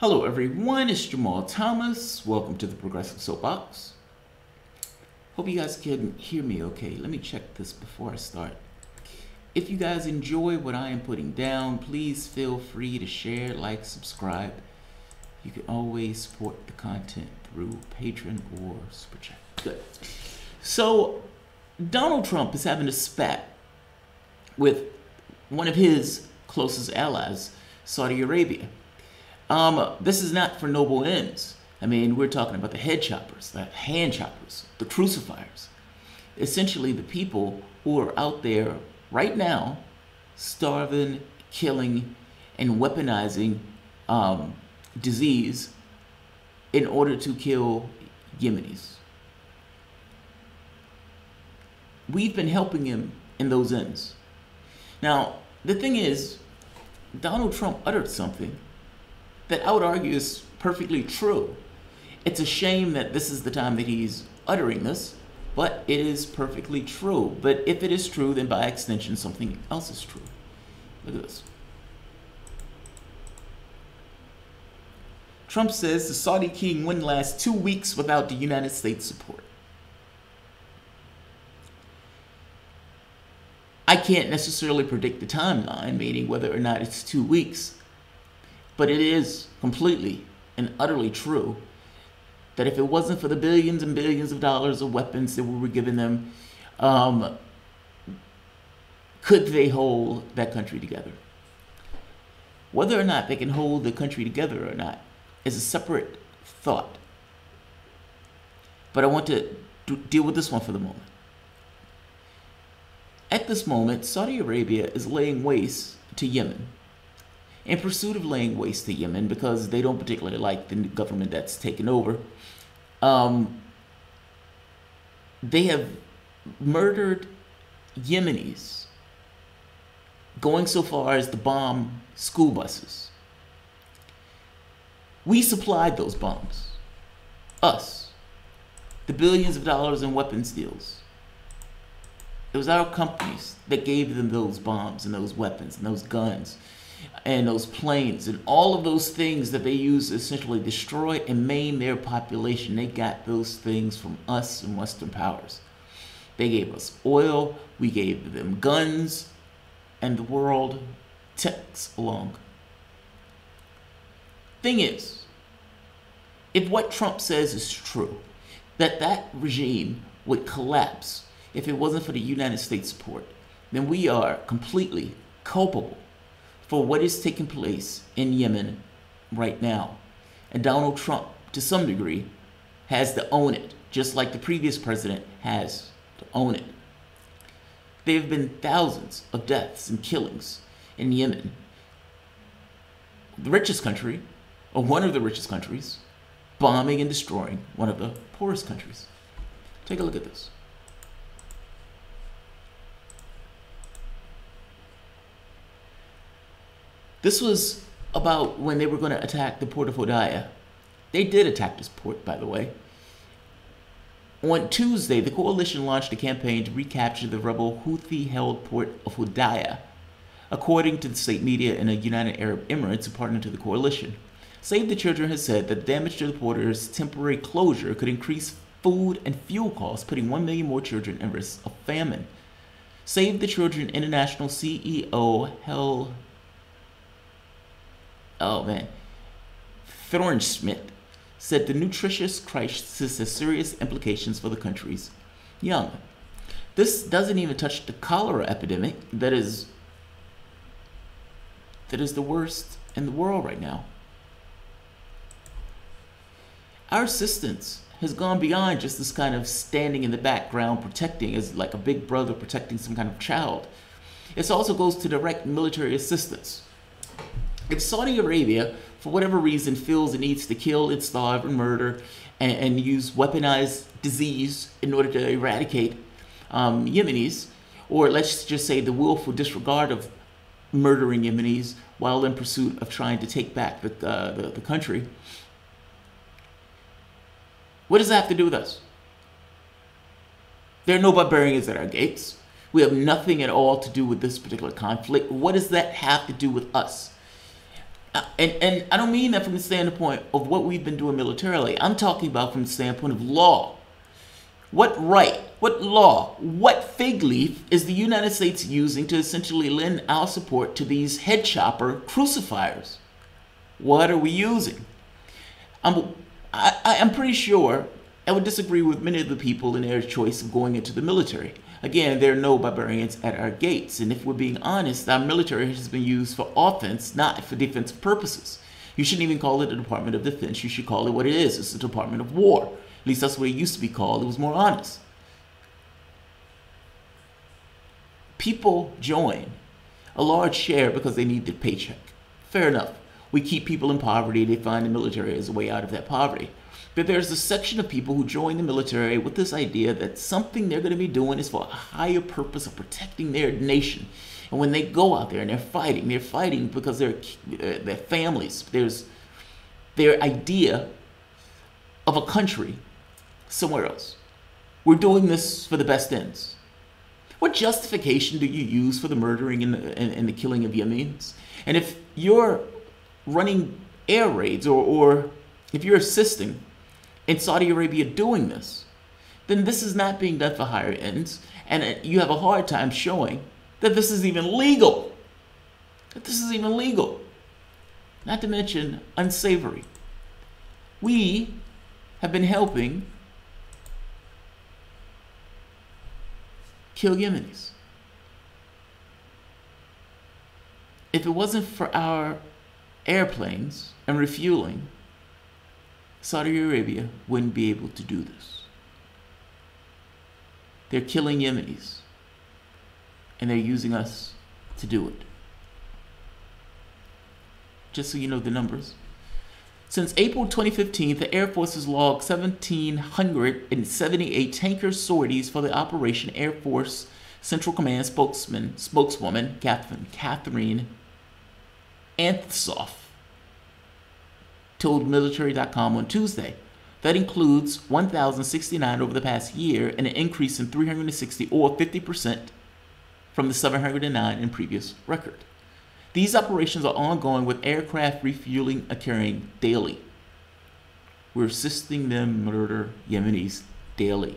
Hello everyone, it's Jamarl Thomas. Welcome to the Progressive Soapbox. Hope you guys can hear me okay. Let me check this before I start. If you guys enjoy what I am putting down, please feel free to share, like, subscribe. You can always support the content through Patreon or Super Chat. Good. So, Donald Trump is having a spat with one of his closest allies, Saudi Arabia. This is not for noble ends. I mean, we're talking about the head choppers, the hand choppers, the crucifiers. Essentially, the people who are out there right now starving, killing, and weaponizing disease in order to kill Yemenis. We've been helping him in those ends. Now, the thing is, Donald Trump uttered something that I would argue is perfectly true. It's a shame that this is the time that he's uttering this, but it is perfectly true. But if it is true, then by extension, something else is true. Look at this. Trump says the Saudi king wouldn't last 2 weeks without the United States support. I can't necessarily predict the timeline, meaning whether or not it's 2 weeks. But it is completely and utterly true that if it wasn't for the billions and billions of dollars of weapons that we were giving them, could they hold that country together? Whether or not they can hold the country together or not is a separate thought. But I want to deal with this one for the moment. At this moment, Saudi Arabia is laying waste to Yemen. In pursuit of laying waste to Yemen, because they don't particularly like the government that's taken over, they have murdered Yemenis, going so far as to bomb school buses. We supplied those bombs. Us. The billions of dollars in weapons deals. It was our companies that gave them those bombs and those weapons and those guns and those planes and all of those things that they use to essentially destroy and maim their population. They got those things from us and Western powers. They gave us oil, we gave them guns, and the world ticks along. Thing is, if what Trump says is true, that regime would collapse if it wasn't for the United States support, then we are completely culpable for what is taking place in Yemen right now. And Donald Trump, to some degree, has to own it, just like the previous president has to own it. There have been thousands of deaths and killings in Yemen, the richest country, or one of the richest countries, bombing and destroying one of the poorest countries. Take a look at this. This was about when they were going to attack the port of Hodeidah. They did attack this port, by the way. On Tuesday, the coalition launched a campaign to recapture the rebel Houthi-held port of Hodeidah, according to the state media in the United Arab Emirates, a partner to the coalition. Save the Children has said that damage to the port's temporary closure could increase food and fuel costs, putting 1 million more children at risk of famine. Save the Children International CEO Thorne-Schmidt said the nutritious crisis has serious implications for the country's young. This doesn't even touch the cholera epidemic that is the worst in the world right now. Our assistance has gone beyond just this kind of standing in the background protecting as like a big brother protecting some kind of child. It also goes to direct military assistance. If Saudi Arabia, for whatever reason, feels it needs to kill and starve and murder and use weaponized disease in order to eradicate Yemenis, or let's just say the willful disregard of murdering Yemenis while in pursuit of trying to take back the country, what does that have to do with us? There are no barbarians at our gates. We have nothing at all to do with this particular conflict. What does that have to do with us? And I don't mean that from the standpoint of what we've been doing militarily. I'm talking about from the standpoint of law. What right, what law, what fig leaf is the United States using to essentially lend our support to these head chopper crucifiers? What are we using? I'm pretty sure I would disagree with many of the people in their choice of going into the military. Again, there are no barbarians at our gates, and if we're being honest, our military has been used for offense, not for defensive purposes. You shouldn't even call it the Department of Defense. You should call it what it is. It's the Department of War. At least that's what it used to be called. It was more honest. People join a large share because they need the paycheck. Fair enough. We keep people in poverty. They find the military as a way out of that poverty. But there's a section of people who join the military with this idea that something they're going to be doing is for a higher purpose of protecting their nation. And when they go out there and they're fighting because their families, there's their idea of a country somewhere else. We're doing this for the best ends. What justification do you use for the murdering and the killing of Yemenis? And if you're running air raids or if you're assisting in Saudi Arabia doing this, then this is not being done for higher ends, and you have a hard time showing that this is even legal. Not to mention unsavory. We have been helping kill Yemenis. If it wasn't for our airplanes and refueling, Saudi Arabia wouldn't be able to do this. They're killing Yemenis, and they're using us to do it. Just so you know the numbers. Since April 2015, the Air Force has logged 1,778 tanker sorties for the Operation Air Force Central Command spokeswoman Catherine Anthoff told military.com on Tuesday. That includes 1,069 over the past year and an increase in 360 or 50% from the 709 in previous record. These operations are ongoing with aircraft refueling occurring daily. We're assisting them murder Yemenis daily.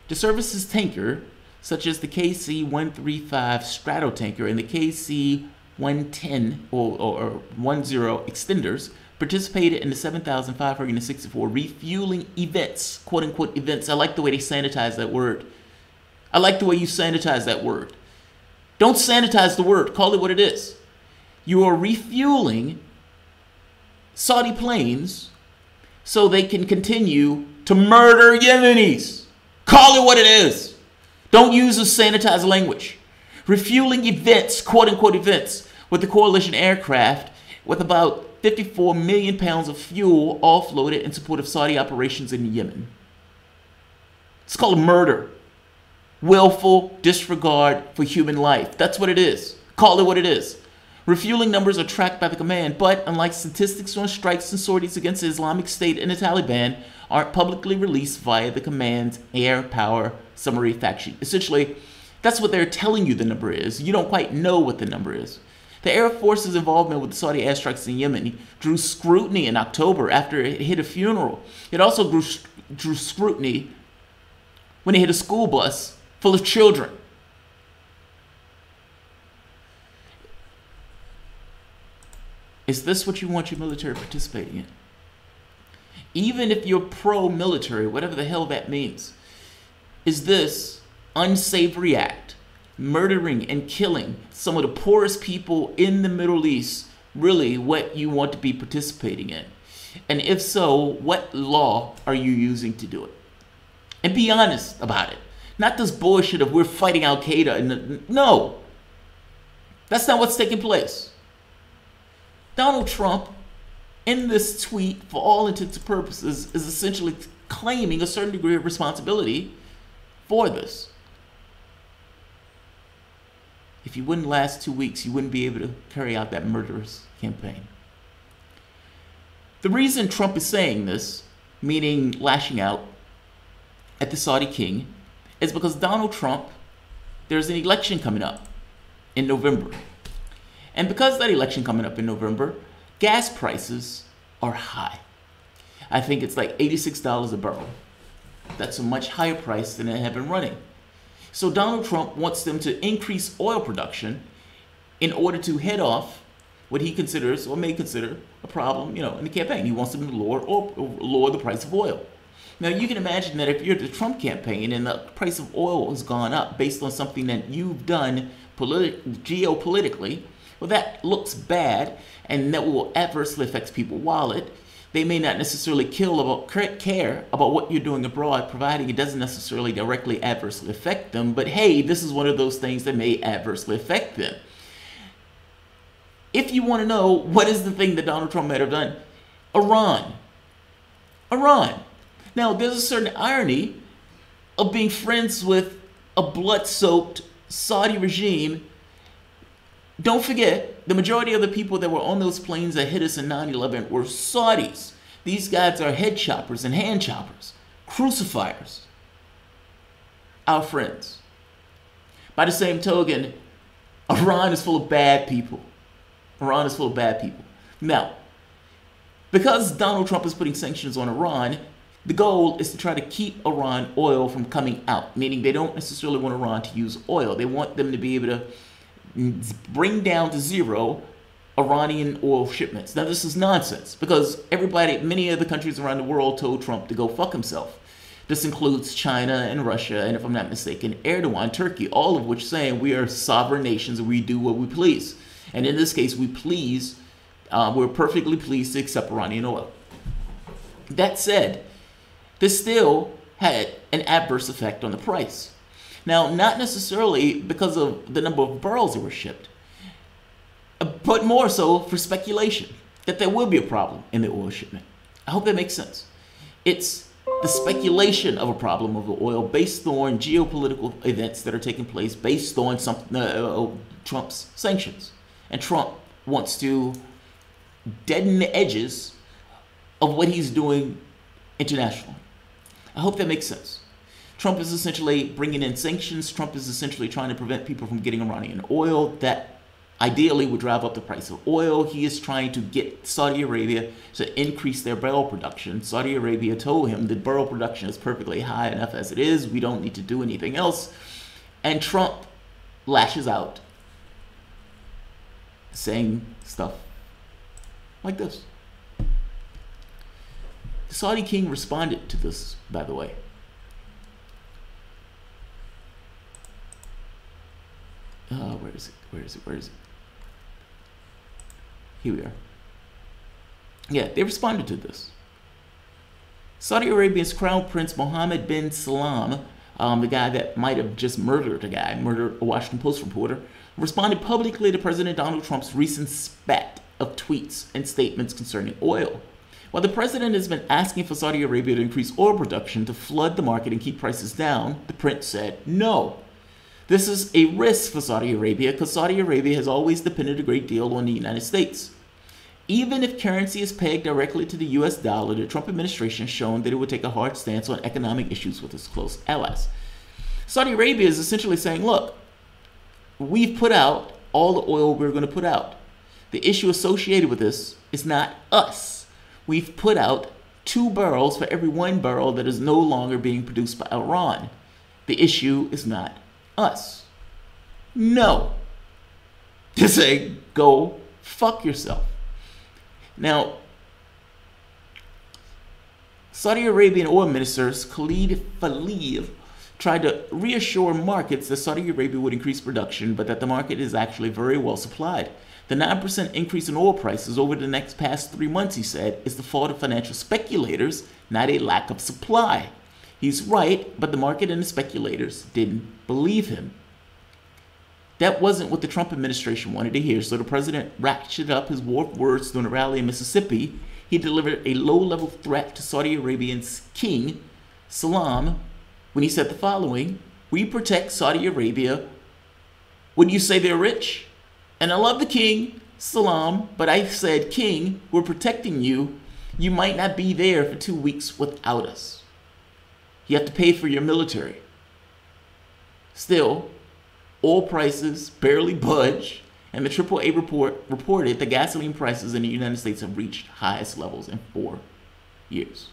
The service's tanker, such as the KC-135 Stratotanker and the KC-110 or 10 extenders, participated in the 7,564 refueling events, quote-unquote events. I like the way they sanitize that word. I like the way you sanitize that word. Don't sanitize the word. Call it what it is. You are refueling Saudi planes so they can continue to murder Yemenis. Call it what it is. Don't use a sanitized language. Refueling events, quote-unquote events, with the coalition aircraft with about 54 million pounds of fuel offloaded in support of Saudi operations in Yemen. It's called murder. Willful disregard for human life. That's what it is. Call it what it is. Refueling numbers are tracked by the command, but unlike statistics on strikes and sorties against the Islamic State and the Taliban, aren't publicly released via the command's air power summary fact sheet. Essentially, that's what they're telling you the number is. You don't quite know what the number is. The Air Force's involvement with the Saudi airstrikes in Yemen drew scrutiny in October after it hit a funeral. It also drew scrutiny when it hit a school bus full of children. Is this what you want your military participating in? Even if you're pro-military, whatever the hell that means, is this unsavory act, murdering and killing some of the poorest people in the Middle East, really what you want to be participating in? And if so, what law are you using to do it? And be honest about it. Not this bullshit of we're fighting Al-Qaeda. No, that's not what's taking place. Donald Trump, in this tweet, for all intents and purposes, is essentially claiming a certain degree of responsibility for this. If you wouldn't last 2 weeks, you wouldn't be able to carry out that murderous campaign. The reason Trump is saying this, meaning lashing out at the Saudi king, is because Donald Trump, there's an election coming up in November. And because that election coming up in November, gas prices are high. I think it's like $86 a barrel. That's a much higher price than they have been running. So Donald Trump wants them to increase oil production in order to head off what he considers or may consider a problem, in the campaign. He wants them to lower the price of oil. Now, you can imagine that if you're the Trump campaign and the price of oil has gone up based on something that you've done geopolitically, well, that looks bad, and that will adversely affect people's wallet. They may not necessarily care about what you're doing abroad, providing it doesn't necessarily directly adversely affect them. But hey, this is one of those things that may adversely affect them. If you want to know what is the thing that Donald Trump might have done, Iran. Now, there's a certain irony of being friends with a blood-soaked Saudi regime. Don't forget, the majority of the people that were on those planes that hit us in 9/11 were Saudis. These guys are head choppers and hand choppers, crucifiers. Our friends. By the same token, Iran is full of bad people. Now, because Donald Trump is putting sanctions on Iran, the goal is to try to keep Iran oil from coming out, meaning they don't necessarily want Iran to use oil. They want them to be able to bring down to zero Iranian oil shipments. Now, this is nonsense because many of the countries around the world told Trump to go fuck himself. This includes China and Russia, and if I'm not mistaken, Erdogan, Turkey, all of which saying we are sovereign nations and we do what we please. And in this case, we're perfectly pleased to accept Iranian oil. That said, this still had an adverse effect on the price. Now, not necessarily because of the number of barrels that were shipped, but more so for speculation that there will be a problem in the oil shipment. I hope that makes sense. It's the speculation of a problem of the oil based on geopolitical events that are taking place based on Trump's sanctions. And Trump wants to deaden the edges of what he's doing internationally. I hope that makes sense. Trump is essentially bringing in sanctions. Trump is essentially trying to prevent people from getting Iranian oil. That ideally would drive up the price of oil. He is trying to get Saudi Arabia to increase their barrel production. Saudi Arabia told him the barrel production is perfectly high enough as it is. We don't need to do anything else. And Trump lashes out, saying stuff like this. The Saudi king responded to this, by the way. Where is it? Here we are. Yeah, they responded to this. Saudi Arabia's Crown Prince Mohammed bin Salman, the guy that might have just murdered a Washington Post reporter, responded publicly to President Donald Trump's recent spat of tweets and statements concerning oil. While the president has been asking for Saudi Arabia to increase oil production to flood the market and keep prices down, the prince said no. This is a risk for Saudi Arabia because Saudi Arabia has always depended a great deal on the United States. Even if currency is pegged directly to the US dollar, the Trump administration has shown that it would take a hard stance on economic issues with its close allies. Saudi Arabia is essentially saying, look, we've put out all the oil we're going to put out. The issue associated with this is not us. We've put out 2 barrels for every 1 barrel that is no longer being produced by Iran. The issue is not us. No. To say, go fuck yourself. Now, Saudi Arabian oil minister Khalid Falih tried to reassure markets that Saudi Arabia would increase production, but that the market is actually very well supplied. The 9% increase in oil prices over the past 3 months, he said, is the fault of financial speculators, not a lack of supply. He's right, but the market and the speculators didn't believe him. That wasn't what the Trump administration wanted to hear, so the president ratcheted up his warped words during a rally in Mississippi. He delivered a low-level threat to Saudi Arabia's king, Salman, when he said the following: we protect Saudi Arabia. Would you say they're rich? And I love the king, Salman, but I said, king, we're protecting you. You might not be there for 2 weeks without us. You have to pay for your military. Still, oil prices barely budge, and the AAA report reported that gasoline prices in the United States have reached highest levels in 4 years.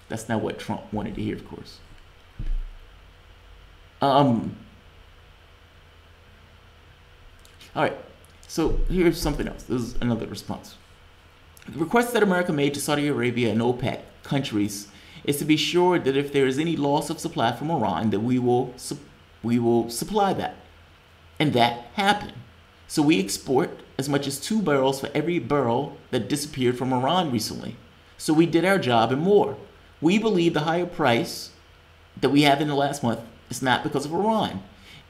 That's not what Trump wanted to hear, of course. All right, so here's something else. This is another response. The request that America made to Saudi Arabia and OPEC countries is to be sure that if there is any loss of supply from Iran, that we will supply that. And that happened. So we export as much as 2 barrels for every barrel that disappeared from Iran recently. So we did our job and more. We believe the higher price that we have in the last month is not because of Iran.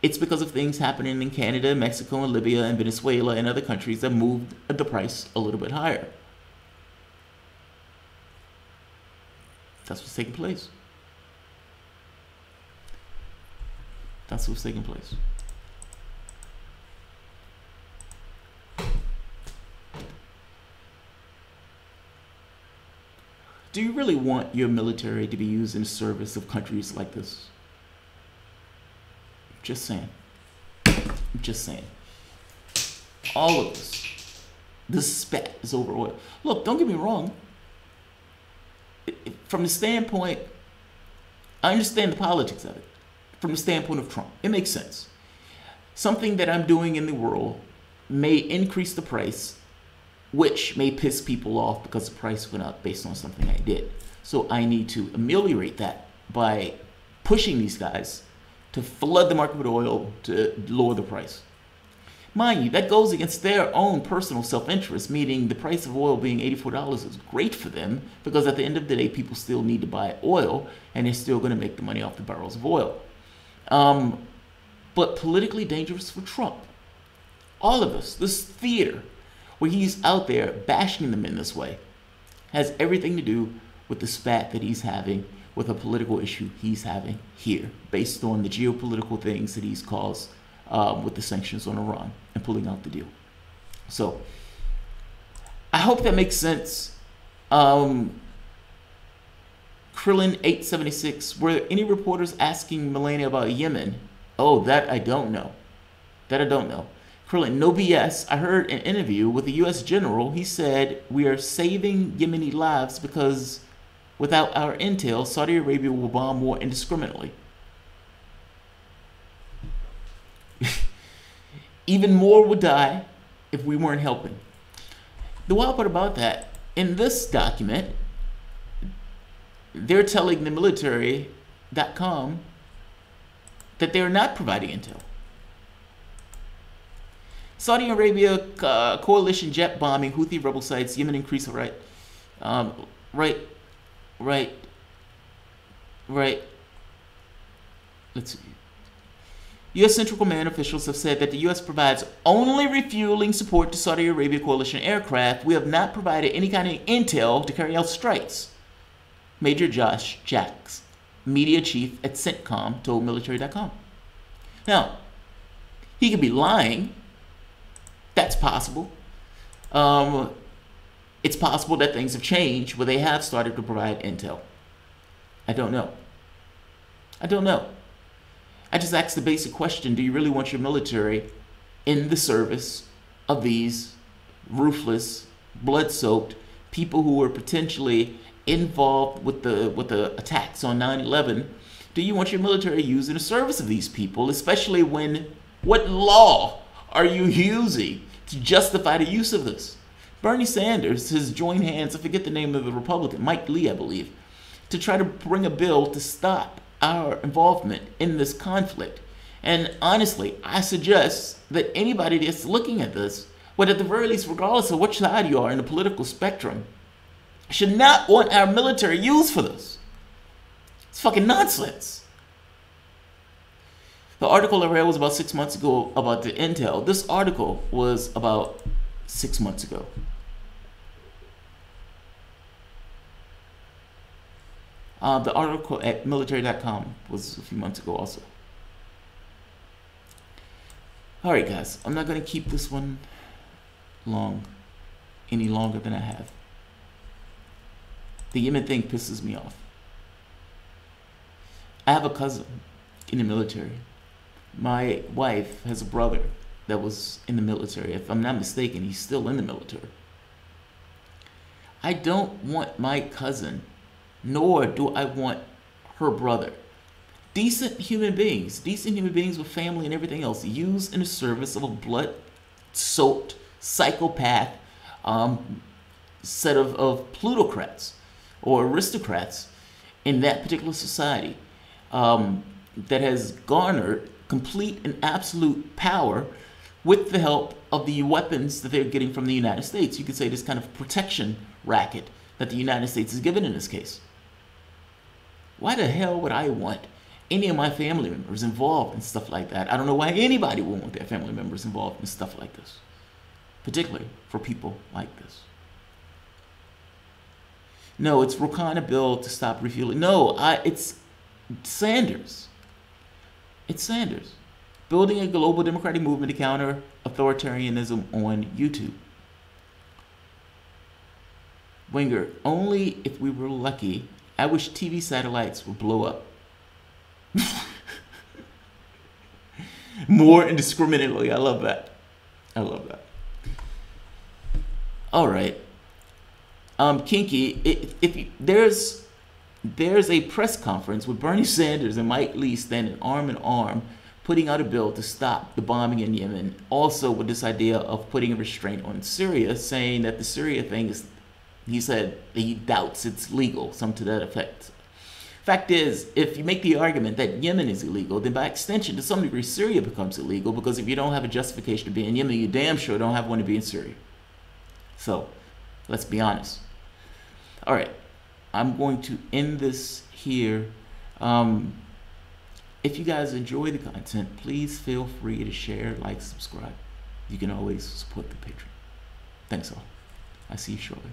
It's because of things happening in Canada, Mexico, and Libya, and Venezuela, and other countries that moved the price a little bit higher. That's what's taking place. That's what's taking place. Do you really want your military to be used in the service of countries like this? Just saying. Just saying. All of this spat is over oil. Look, don't get me wrong. From the standpoint, I understand the politics of it. From the standpoint of Trump, it makes sense. Something that I'm doing in the world may increase the price, which may piss people off because the price went up based on something I did. So I need to ameliorate that by pushing these guys to flood the market with oil to lower the price. Mind you, that goes against their own personal self-interest, meaning the price of oil being $84 is great for them because at the end of the day, people still need to buy oil and they're still going to make the money off the barrels of oil. But politically dangerous for Trump. All of this theater where he's out there bashing them in this way has everything to do with the spat that he's having with a political issue he's having here based on the geopolitical things that he's caused with the sanctions on Iran and pulling out the deal. So I hope that makes sense. Krillin876, were there any reporters asking Melania about Yemen? Oh, that I don't know. That I don't know. Krillin, no BS. I heard an interview with the U.S. general. He said, we are saving Yemeni lives because without our intel, Saudi Arabia will bomb more indiscriminately. Even more would die if we weren't helping. The wild part about that, in this document, they're telling the military.com that they're not providing intel. Saudi Arabia coalition jet bombing Houthi rebel sites, Yemen increase, right? Right. Let's see. U.S. Central Command officials have said that the U.S. provides only refueling support to Saudi Arabia coalition aircraft. We have not provided any kind of intel to carry out strikes. Major Josh Jacks, media chief at CENTCOM, told military.com. Now, he could be lying. That's possible. It's possible that things have changed where they have started to provide intel. I don't know. I just asked the basic question, do you really want your military in the service of these ruthless, blood-soaked people who were potentially involved with the attacks on 9/11? Do you want your military used in the service of these people, especially when, what law are you using to justify the use of this? Bernie Sanders has joined hands, I forget the name of the Republican, Mike Lee, I believe, to try to bring a bill to stop our involvement in this conflict. And honestly, I suggest that anybody that's looking at this, but at the very least, regardless of which side you are in the political spectrum, should not want our military used for this. It's fucking nonsense. The article I read was about 6 months ago about the intel. This article was about 6 months ago. The article at military.com was a few months ago also. All right, guys, I'm not going to keep this one any longer than I have. The Yemen thing pisses me off. I have a cousin in the military. My wife has a brother that was in the military. If I'm not mistaken, he's still in the military. I don't want my cousin, nor do I want her brother. Decent human beings with family and everything else, used in the service of a blood-soaked psychopath set of plutocrats or aristocrats in that particular society that has garnered complete and absolute power with the help of the weapons that they're getting from the United States. You could say this kind of protection racket that the United States is given in this case. Why the hell would I want any of my family members involved in stuff like that? I don't know why anybody would want their family members involved in stuff like this, particularly for people like this. No, it's Rouhani bill to stop refueling. No, it's Sanders. It's Sanders. Building a global democratic movement to counter authoritarianism on YouTube. Winger, only if we were lucky. I wish TV satellites would blow up. More indiscriminately. I love that. I love that. All right. Kinky, if there's a press conference with Bernie Sanders and Mike Lee standing arm in arm, putting out a bill to stop the bombing in Yemen. Also with this idea of putting a restraint on Syria, saying that the Syria thing is, he said he doubts it's legal, something to that effect. Fact is, if you make the argument that Yemen is illegal, then by extension, to some degree, Syria becomes illegal, because if you don't have a justification to be in Yemen, you damn sure don't have one to be in Syria. So, let's be honest. All right, I'm going to end this here. If you guys enjoy the content, please feel free to share, like, subscribe. You can always support the Patreon. Thanks all. I see you shortly.